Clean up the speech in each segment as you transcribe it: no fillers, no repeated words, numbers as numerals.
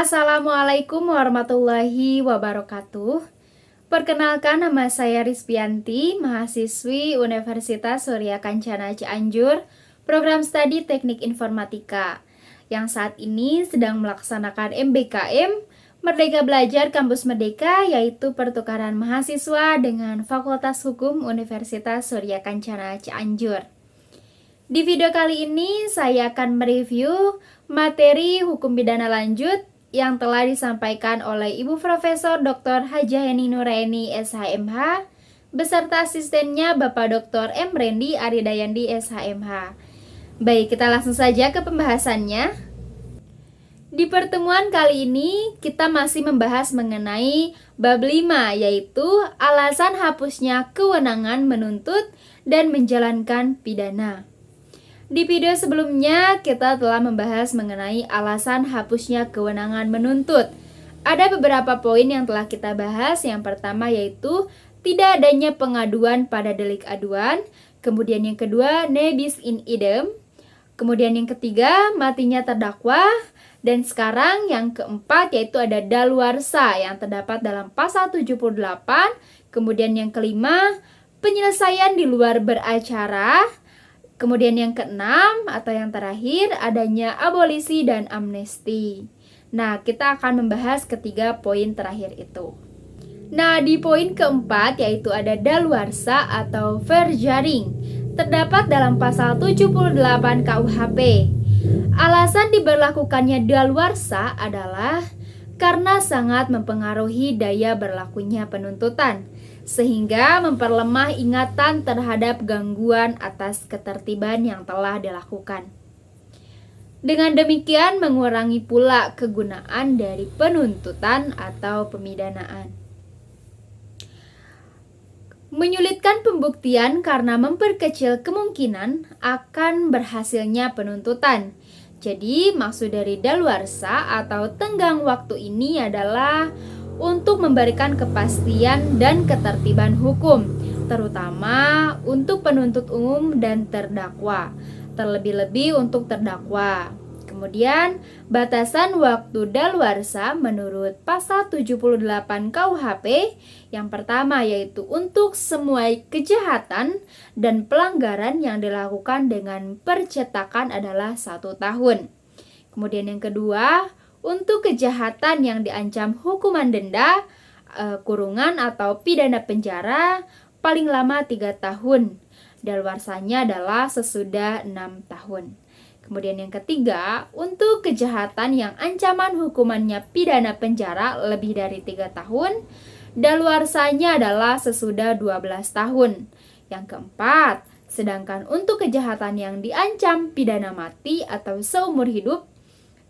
Assalamualaikum warahmatullahi wabarakatuh. Perkenalkan, nama saya Rizpianti, mahasiswi Universitas Surya Kencana Cianjur, program studi Teknik Informatika, yang saat ini sedang melaksanakan MBKM Merdeka Belajar Kampus Merdeka, yaitu pertukaran mahasiswa dengan Fakultas Hukum Universitas Surya Kencana Cianjur. Di video kali ini saya akan mereview materi hukum pidana lanjut yang telah disampaikan oleh Ibu Profesor Dr. Hajah Heni Nuraini SHMH beserta asistennya Bapak Dr. M. Rendi Aridayandi SHMH. Baik, kita langsung saja ke pembahasannya. Di pertemuan kali ini kita masih membahas mengenai bab 5, yaitu alasan hapusnya kewenangan menuntut dan menjalankan pidana. Di video sebelumnya, kita telah membahas mengenai alasan hapusnya kewenangan menuntut. Ada beberapa poin yang telah kita bahas. Yang pertama yaitu tidak adanya pengaduan pada delik aduan. Kemudian yang kedua, ne bis in idem. Kemudian yang ketiga, matinya terdakwa. Dan sekarang yang keempat yaitu ada daluarsa yang terdapat dalam pasal 78. Kemudian yang kelima, penyelesaian di luar beracara. Kemudian yang keenam atau yang terakhir adanya abolisi dan amnesti. Nah, kita akan membahas ketiga poin terakhir itu. Nah, di poin keempat yaitu ada daluarsa atau verjaring. Terdapat dalam pasal 78 KUHP. Alasan diberlakukannya daluarsa adalah karena sangat mempengaruhi daya berlakunya penuntutan, sehingga memperlemah ingatan terhadap gangguan atas ketertiban yang telah dilakukan. Dengan demikian mengurangi pula kegunaan dari penuntutan atau pemidanaan. Menyulitkan pembuktian karena memperkecil kemungkinan akan berhasilnya penuntutan. Jadi maksud dari daluarsa atau tenggang waktu ini adalah untuk memberikan kepastian dan ketertiban hukum, terutama untuk penuntut umum dan terdakwa, terlebih-lebih untuk terdakwa. Kemudian, batasan waktu daluarsa menurut pasal 78 KUHP yang pertama yaitu untuk semua kejahatan dan pelanggaran yang dilakukan dengan percetakan adalah 1 tahun. Kemudian yang kedua, untuk kejahatan yang diancam hukuman denda, kurungan atau pidana penjara paling lama 3 tahun. Daluarsanya adalah sesudah 6 tahun. Kemudian yang ketiga, untuk kejahatan yang ancaman hukumannya pidana penjara lebih dari 3 tahun, daluarsanya adalah sesudah 12 tahun. Yang keempat, sedangkan untuk kejahatan yang diancam pidana mati atau seumur hidup,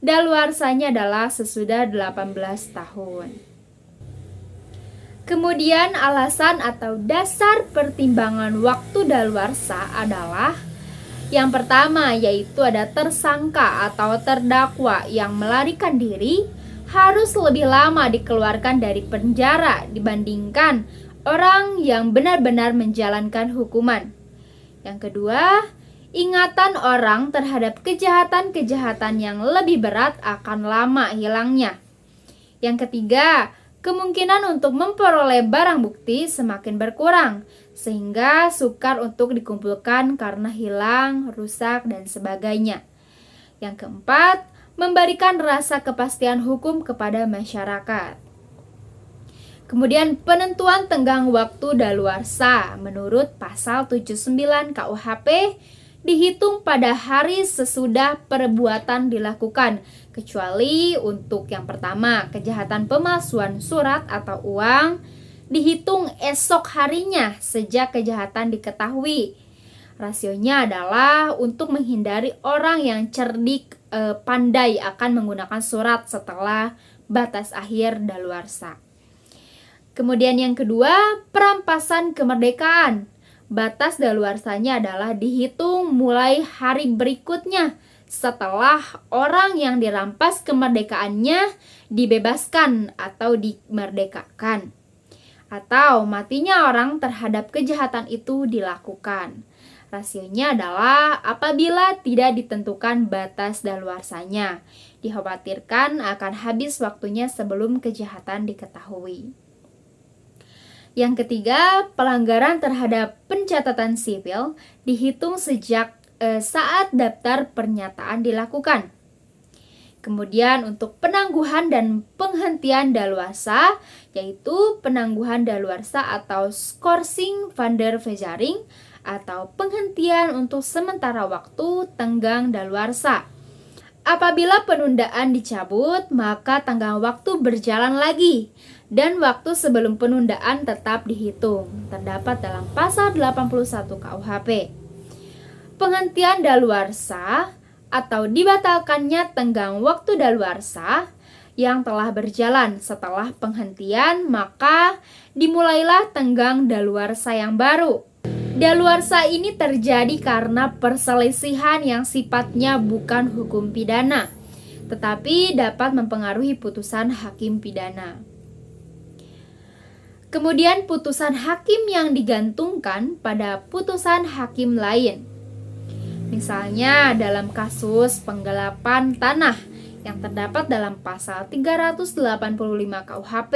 daluarsanya adalah sesudah 18 tahun. Kemudian alasan atau dasar pertimbangan waktu daluarsa adalah yang pertama yaitu ada tersangka atau terdakwa yang melarikan diri harus lebih lama dikeluarkan dari penjara dibandingkan orang yang benar-benar menjalankan hukuman. Yang kedua, ingatan orang terhadap kejahatan-kejahatan yang lebih berat akan lama hilangnya. Yang ketiga, kemungkinan untuk memperoleh barang bukti semakin berkurang, sehingga sukar untuk dikumpulkan karena hilang, rusak, dan sebagainya. Yang keempat, memberikan rasa kepastian hukum kepada masyarakat. Kemudian penentuan tenggang waktu daluarsa menurut pasal 79 KUHP dihitung pada hari sesudah perbuatan dilakukan, kecuali untuk yang pertama, kejahatan pemalsuan surat atau uang, dihitung esok harinya sejak kejahatan diketahui. Rasionya adalah untuk menghindari orang yang cerdik pandai akan menggunakan surat setelah batas akhir daluarsa. Kemudian yang kedua, perampasan kemerdekaan. Batas daluarsanya adalah dihitung mulai hari berikutnya setelah orang yang dirampas kemerdekaannya dibebaskan atau dimerdekakan, atau matinya orang terhadap kejahatan itu dilakukan. Rasionya adalah apabila tidak ditentukan batas daluarsanya. Dikhawatirkan akan habis waktunya sebelum kejahatan diketahui. Yang ketiga, pelanggaran terhadap pencatatan sipil dihitung sejak saat daftar pernyataan dilakukan. Kemudian untuk penangguhan dan penghentian daluarsa, yaitu penangguhan daluarsa atau skorsing van der Verjaring atau penghentian untuk sementara waktu tenggang daluarsa. Apabila penundaan dicabut, maka tenggang waktu berjalan lagi dan waktu sebelum penundaan tetap dihitung. Terdapat dalam pasal 81 KUHP. Penghentian daluarsa atau dibatalkannya tenggang waktu daluarsa yang telah berjalan setelah penghentian, maka dimulailah tenggang daluarsa yang baru. Daluarsa ini terjadi karena perselisihan yang sifatnya bukan hukum pidana, tetapi dapat mempengaruhi putusan hakim pidana. Kemudian putusan hakim yang digantungkan pada putusan hakim lain. Misalnya dalam kasus penggelapan tanah yang terdapat dalam pasal 385 KUHP.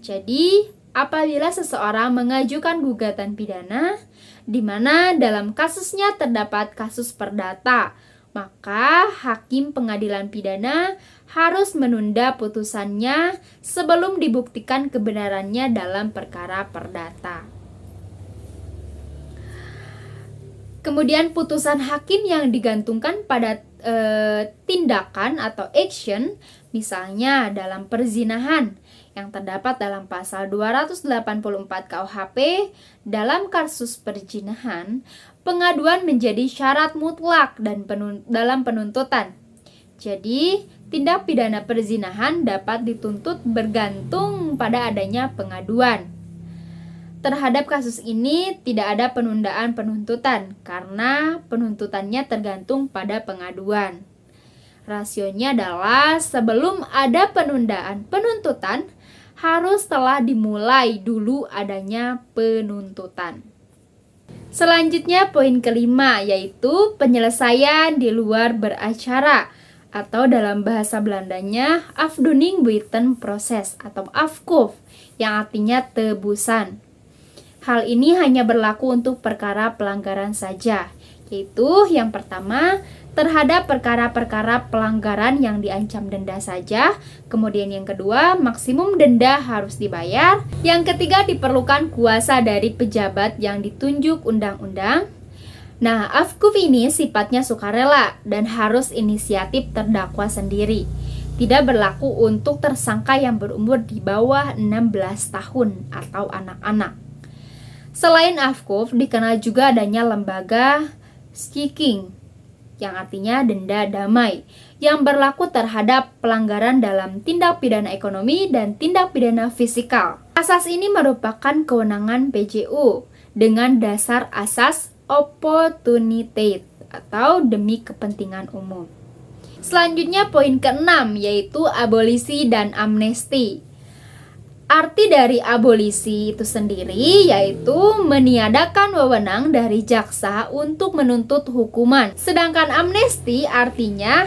Jadi, apabila seseorang mengajukan gugatan pidana di mana dalam kasusnya terdapat kasus perdata, maka hakim pengadilan pidana harus menunda putusannya sebelum dibuktikan kebenarannya dalam perkara perdata. Kemudian putusan hakim yang digantungkan pada tindakan atau action, misalnya dalam perzinahan yang terdapat dalam pasal 284 KUHP. Dalam kasus perzinahan, pengaduan menjadi syarat mutlak dan dalam penuntutan. Jadi, tindak pidana perzinahan dapat dituntut bergantung pada adanya pengaduan. Terhadap kasus ini tidak ada penundaan penuntutan karena penuntutannya tergantung pada pengaduan. Rasionya adalah sebelum ada penundaan penuntutan harus telah dimulai dulu adanya penuntutan. Selanjutnya poin kelima, yaitu penyelesaian di luar beracara atau dalam bahasa Belandanya afdoening buiten proses atau afkuf yang artinya tebusan. Hal ini hanya berlaku untuk perkara pelanggaran saja, yaitu yang pertama terhadap perkara-perkara pelanggaran yang diancam denda saja, kemudian yang kedua maksimum denda harus dibayar, yang ketiga diperlukan kuasa dari pejabat yang ditunjuk undang-undang. Nah, afkuf ini sifatnya sukarela dan harus inisiatif terdakwa sendiri. Tidak berlaku untuk tersangka yang berumur di bawah 16 tahun atau anak-anak. Selain afkuf, dikenal juga adanya lembaga skiking, yang artinya denda damai, yang berlaku terhadap pelanggaran dalam tindak pidana ekonomi dan tindak pidana fisikal. Asas ini merupakan kewenangan PJU dengan dasar asas opportunité atau demi kepentingan umum. Selanjutnya poin ke-6, yaitu abolisi dan amnesti. Arti dari abolisi itu sendiri yaitu meniadakan wewenang dari jaksa untuk menuntut hukuman. Sedangkan amnesti artinya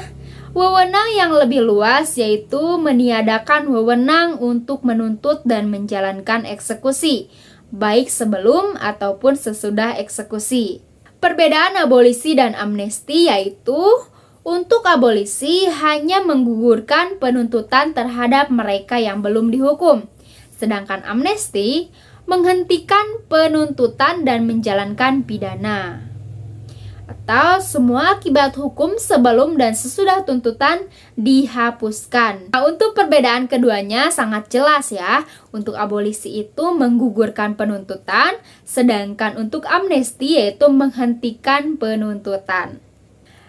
wewenang yang lebih luas, yaitu meniadakan wewenang untuk menuntut dan menjalankan eksekusi, baik sebelum ataupun sesudah eksekusi. Perbedaan abolisi dan amnesti yaitu untuk abolisi hanya menggugurkan penuntutan terhadap mereka yang belum dihukum. Sedangkan amnesti menghentikan penuntutan dan menjalankan pidana. Atau semua akibat hukum sebelum dan sesudah tuntutan dihapuskan. Nah, untuk perbedaan keduanya sangat jelas ya. Untuk abolisi itu menggugurkan penuntutan, sedangkan untuk amnesti yaitu menghentikan penuntutan.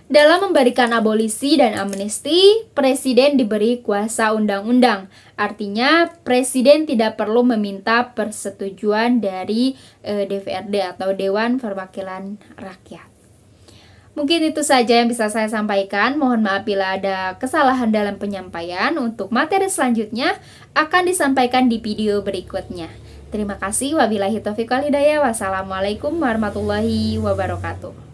Dalam memberikan abolisi dan amnesti, Presiden diberi kuasa undang-undang. Artinya, Presiden tidak perlu meminta persetujuan dari DPRD atau Dewan Perwakilan Rakyat. Mungkin itu saja yang bisa saya sampaikan. Mohon maaf bila ada kesalahan dalam penyampaian. Untuk materi selanjutnya akan disampaikan di video berikutnya. Terima kasih. Wabillahi taufiq wal hidayah. Wassalamualaikum warahmatullahi wabarakatuh.